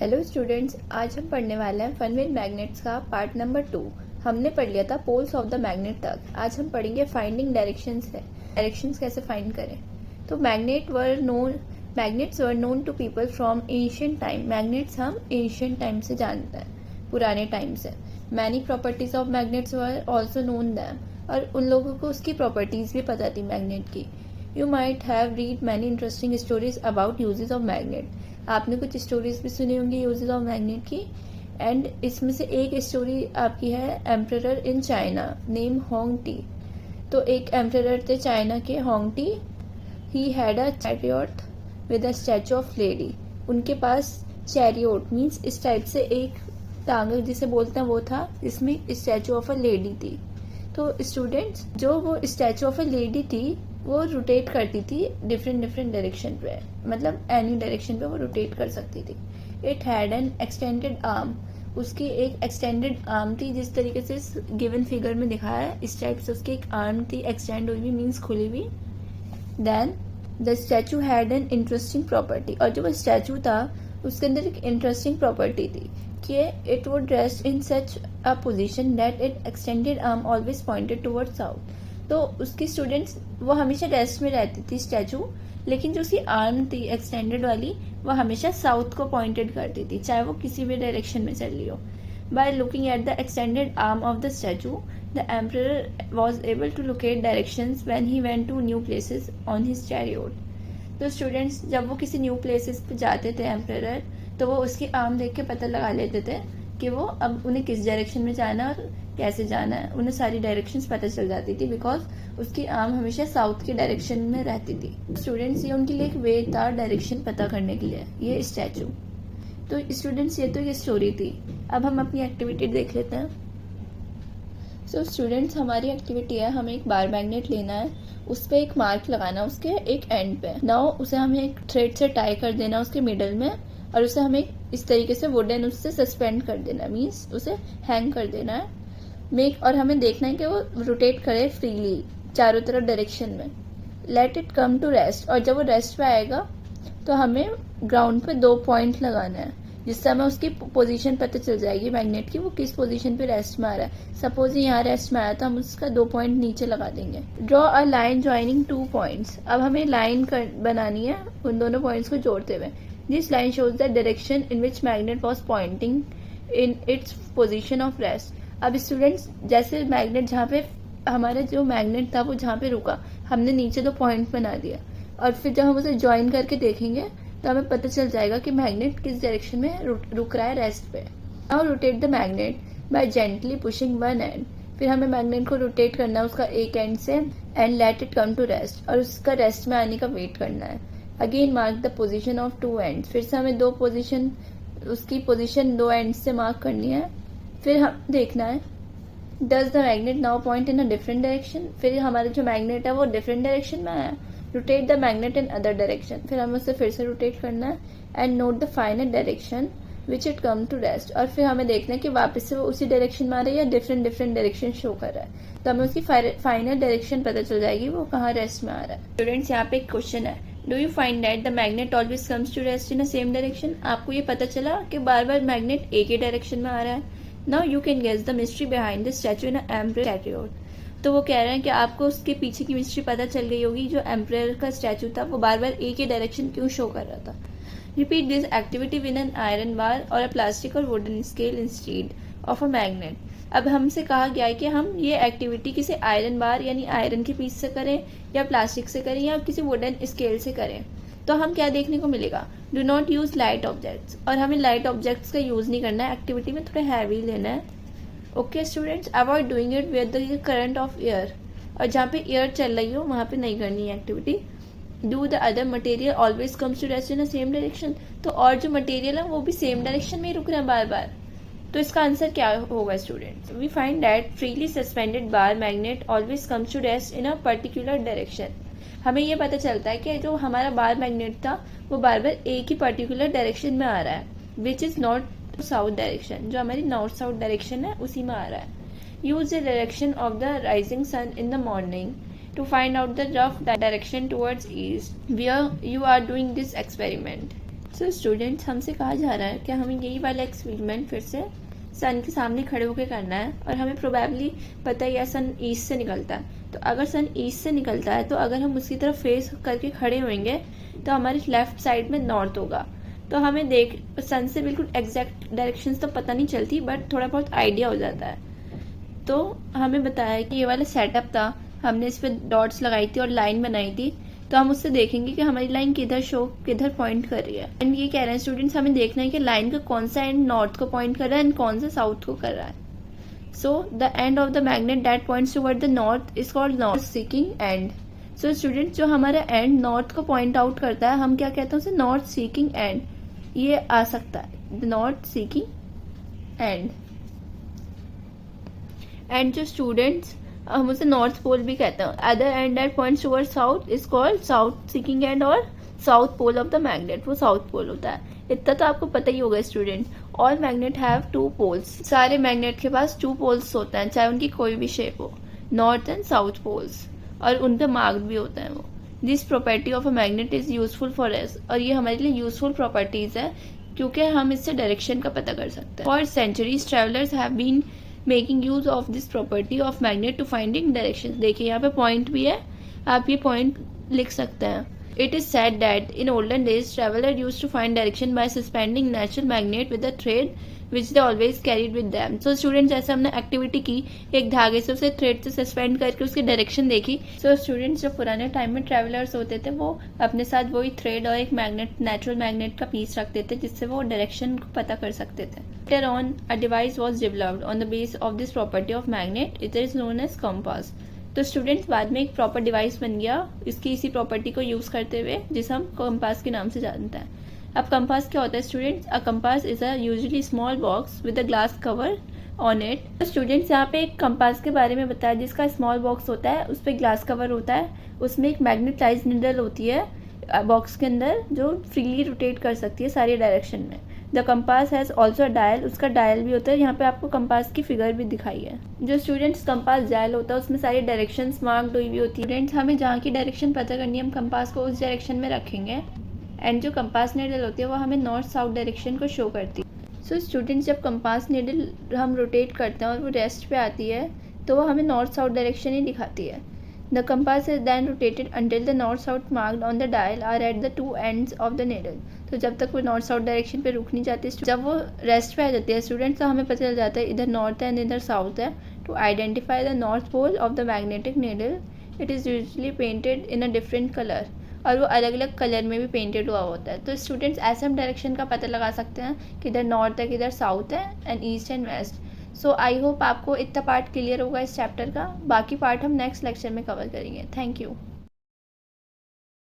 Hello students, आज हम पढ़ने वाले हैं फन विद मैग्नेट्स का पार्ट नंबर 2। हमने पढ़ लिया था पोल्स ऑफ द मैग्नेट तक। आज हम पढ़ेंगे फाइंडिंग डायरेक्शंस कैसे फाइंड करें। तो magnets were known to people from ancient time. Magnets हम एंशिएंट टाइम से जानते हैं, पुराने टाइम से। Many properties of magnets were also known them, और उन लोगों को उसकी प्रॉपर्टीज भी पता थी मैग्नेट की। You might have read many interesting stories about uses of magnet. आपने कुछ स्टोरीज भी सुनी होंगी यूजेस ऑफ मैग्नेट की। एंड इसमें से एक स्टोरी आपकी है emperor in China name Hong T. तो एक एम्परर थे चाइना के, Hong T. He had a chariot with a statue of lady. उनके पास चैरियट मीन्स इस टाइप से एक टांगा जिसे बोलते हैं वो था, जिसमें स्टैचू ऑफ अ लेडी थी। तो स्टूडेंट्स, जो वो स्टैचू ऑफ अ लेडी थी वो रोटेट करती थी डिफरेंट डायरेक्शन पे, मतलब एनी डायरेक्शन पे वो रोटेट कर सकती थी। It had an extended arm. उसकी एक एक्सटेंडेड आर्म थी, जिस तरीके से इस गिवन फिगर में दिखाया है इस टाइप से उसकी एक आर्म थी, एक्सटेंड हुई भी मीन्स खुली भी। Then the statue had an interesting property. और जो वो स्टैचू था उसके अंदर एक इंटरेस्टिंग प्रॉपर्टी थी कि it would rest in such a position that it extended arm always pointed towards south. तो उसकी स्टूडेंट्स वो हमेशा रेस्ट में रहती थी स्टैचू, लेकिन जो उसकी आर्म थी एक्सटेंडेड वाली वो हमेशा साउथ को पॉइंटेड करती थी, चाहे वो किसी भी डायरेक्शन में चल रही हो। By looking at the extended arm of the statue, the emperor was able to locate directions when he went to new places on his chariot. तो स्टूडेंट्स, जब वो किसी न्यू प्लेसेस पे जाते थे एम्परर, तो वो उसकी आर्म देख के पता लगा लेते थे कि वो अब उन्हें किस डायरेक्शन में जाना है और कैसे जाना है। उन्हें सारी डायरेक्शंस पता चल जाती थी बिकॉज उसकी आर्म हमेशा साउथ की डायरेक्शन में रहती थी। स्टूडेंट्स, ये उनके लिए एक वे था डायरेक्शन पता करने के लिए, ये स्टैचू। तो स्टूडेंट्स, ये तो ये स्टोरी थी। अब हम अपनी एक्टिविटी देख लेते हैं। सो स्टूडेंट्स, हमारी एक्टिविटी है, हमें एक बार मैग्नेट लेना है, उस पर एक मार्क लगाना उसके एक एंड पे। नाउ उसे हमें एक थ्रेड से टाई कर देना उसके मिडल में, और उसे हमें इस तरीके से वुडन उससे सस्पेंड कर देना, मीन्स उसे हैंग कर देना है। और हमें देखना है कि वो रोटेट करे फ्रीली चारों तरफ डायरेक्शन में। Let it come to rest. और जब वो रेस्ट पे आएगा तो हमें ग्राउंड पे 2 पॉइंट लगाना है, जिससे हमें उसकी पोजीशन पता चल जाएगी मैग्नेट की, वो किस पोजीशन पे रेस्ट में आ रहा है। सपोज यहाँ रेस्ट में आया तो हम उसका 2 पॉइंट नीचे लगा देंगे। Draw a line joining 2 points. अब हमें लाइन बनानी है उन दोनों पॉइंट्स को जोड़ते हुए। This line shows the direction in which magnet was pointing in its position of rest. अब स्टूडेंट्स, जैसे मैग्नेट जहाँ पे हमारा जो मैग्नेट था वो जहाँ पे रुका, हमने नीचे 2 पॉइंट बना दिया, और फिर जब हम उसे ज्वाइन करके देखेंगे तो हमें पता चल जाएगा कि मैग्नेट किस डायरेक्शन में रुक रहा है रेस्ट पे। Now rotate the magnet by gently pushing one end. फिर हमें मैग्नेट को रोटेट करना है उसका एक एंड से, and let it come to rest, और उसका रेस्ट में आने का वेट करना है। Again mark the position of 2 ends. फिर से हमें उसकी पोजिशन 2 एंड से मार्क करनी है। फिर हम देखना है does the magnet now point in a different direction. फिर हमारा जो मैग्नेट है वो डिफरेंट डायरेक्शन में आया। Rotate the magnet in other direction. फिर हमें उसे फिर से रोटेट करना है, and note the final direction which it come to rest. और फिर हमें देखना है कि वापस से वो उसी डायरेक्शन में आ रहा है या डिफरेंट डायरेक्शन शो कर रहा है, तो हमें उसकी फाइनल डायरेक्शन पता चल जाएगी वो कहाँ रेस्ट में आ रहा है। स्टूडेंट्स, यहाँ पे एक क्वेश्चन है, do you find that the magnet always comes to rest in a same direction. आपको ये पता चला कि बार बार मैग्नेट एक ही डायरेक्शन में आ रहा है। Now you can guess the mystery behind the statue in emperor chariot. तो वो कह रहे हैं कि आपको उसके पीछे की मिस्ट्री पता चल गई होगी, जो एम्परर का स्टैचू था वो बार बार एक ही डायरेक्शन क्यों शो कर रहा था। Repeat this activity with an iron bar और अ प्लास्टिक और wooden scale instead of a magnet. अब हमसे कहा गया है कि हम ये एक्टिविटी किसी आयरन बार यानी आयरन के पीस से करें, या प्लास्टिक से करें, या किसी वुडन स्केल से करें। तो हम क्या देखने को मिलेगा, do not use light objects. और हमें लाइट ऑब्जेक्ट्स का यूज नहीं करना है, एक्टिविटी में थोड़ा हैवी लेना है। Okay students, avoid doing it with the current of air. और जहाँ पे एयर चल रही हो वहाँ पे नहीं करनी है activity. Do the other material always comes to rest in a same direction. तो और जो मटेरियल है वो भी सेम डायरेक्शन में ही रुक रहे हैं बार बार। तो इसका आंसर क्या होगा students, we find that freely suspended bar magnet always comes to rest in a particular direction. हमें ये पता चलता है कि जो हमारा बार मैग्नेट था वो बार बार एक ही पर्टिकुलर डायरेक्शन में आ रहा है, which is not south direction. जो हमारी नॉर्थ साउथ डायरेक्शन है उसी में आ रहा है। Use the direction of the rising sun in the morning to find out the rough direction towards east, where you are doing this experiment. So students, हमसे कहा जा रहा है कि हमें यही वाला एक्सपेरिमेंट फिर से सन के सामने खड़े होकर करना है, और हमें प्रोबेबली पता ही है सन ईस्ट से निकलता है। तो अगर सन ईस्ट से निकलता है तो अगर हम उसकी तरफ फेस करके खड़े होंगे तो हमारे लेफ्ट साइड में नॉर्थ होगा। तो हमें सन से बिल्कुल एग्जैक्ट डायरेक्शंस तो पता नहीं चलती, बट थोड़ा बहुत आइडिया हो जाता है। तो हमें बताया कि ये वाला सेटअप था, हमने इस पर डॉट्स लगाई थी और लाइन बनाई थी। तो हम उससे देखेंगे कि हमारी लाइन किधर पॉइंट कर रही है। एंड ये कह रहे हैं स्टूडेंट्स, हमें देखना है कि लाइन का कौन सा एंड नॉर्थ को पॉइंट कर रहा है एंड कौन सा साउथ को कर रहा है। So the end of the magnet that points toward the north is called north seeking and. So students, जो हमारा एंड नॉर्थ को पॉइंट आउट करता है, हम क्या कहते हैं उसे, नॉर्थ सीकिंग एंड। ये आ सकता है, the north seeking end. And जो स्टूडेंट्स, हम उसे नॉर्थ पोल भी कहते हैं। Other end that points toward south is called south seeking end और south pole of the magnet, वो साउथ पोल होता है। इतना तो आपको पता ही होगा student. All magnet have two poles, सारे मैग्नेट के पास 2 पोल्स होते हैं, चाहे उनकी कोई भी शेप हो, नॉर्थ एंड साउथ पोल्स, और उन पे मार्क्ड भी होते हैं वो। This property of a magnet is useful for us, और ये हमारे लिए यूजफुल प्रॉपर्टीज है क्योंकि हम इससे डायरेक्शन का पता कर सकते हैं। For centuries travellers have been making use of this property of magnet to finding direction. देखिए यहाँ पे पॉइंट भी है, आप ये पॉइंट लिख सकते हैं। It is said that in olden days traveller use to find direction by suspending natural magnet with a thread which they always carried with them. So student, जैसे हमने एक्टिविटी की, एक धागे से उसे थ्रेड से सस्पेंड करके उसकी डायरेक्शन देखी। सो स्टूडेंट्स, जो पुराने टाइम में ट्रैवलर्स होते थे वो अपने साथ वही थ्रेड और एक मैग्नेट, नेचुरल मैग्नेट का पीस रखते थे जिससे वो डायरेक्शन को पता कर सकते थे। Later on, a device was developed on the base of this property of magnet. It is known as compass. तो स्टूडेंट्स, बाद में एक प्रॉपर डिवाइस बन गया इसकी इसी प्रॉपर्टी को यूज करते हुए, जिसे हम कंपास के नाम से जानते हैं। अब कंपास क्या होता है students? A compass is a usually small box with a glass cover on it. तो स्टूडेंट्स, यहाँ पे एक कंपास के बारे में बताया जिसका स्मॉल बॉक्स होता है, उस पर ग्लास कवर होता है, उसमें एक मैग्नेटाइज्ड नीडल होती है बॉक्स के अंदर जो फ्रीली रोटेट कर सकती है सारी डायरेक्शन में। The compass has also dial, उसका डायल भी होता है। यहाँ पे आपको कंपास की फिगर भी दिखाई है। जो स्टूडेंट्स कंपास डायल होता है उसमें सारी डायरेक्शंस मार्क्ड हुई भी होती है। स्टूडेंट्स, हमें जहाँ की डायरेक्शन पता करनी है हम कंपास को उस डायरेक्शन में रखेंगे। एंड जो कंपास नीडल होती है वो हमें नॉर्थ साउथ डायरेक्शन को शो करती है। सो स्टूडेंट्स, जब कंपास नीडल हम रोटेट करते हैं और वो रेस्ट पे आती है तो वो हमें नॉर्थ साउथ डायरेक्शन ही दिखाती है। The compass is then rotated until the north-south marked on the dial are at the 2 ends of the needle. तो जब तक वो नॉर्थ साउथ डायरेक्शन पे रुक नहीं जाती, जब वो रेस्ट पे आ जाती है स्टूडेंट्स, तो हमें पता चल जाता है इधर नॉर्थ है एंड इधर साउथ है। To identify the north pole of the magnetic needle, it is usually painted in a different colour, और वो अलग अलग कलर में भी पेंटेड हुआ होता है। तो स्टूडेंट्स, ऐसे हम डायरेक्शन का पता लगा सकते हैं कि इधर नॉर्थ है, किधर साउथ है, and east and west. So I hope आपको इतना पार्ट क्लियर होगा इस चैप्टर का। बाकी पार्ट हम नेक्स्ट लेक्चर में कवर करेंगे। Thank you.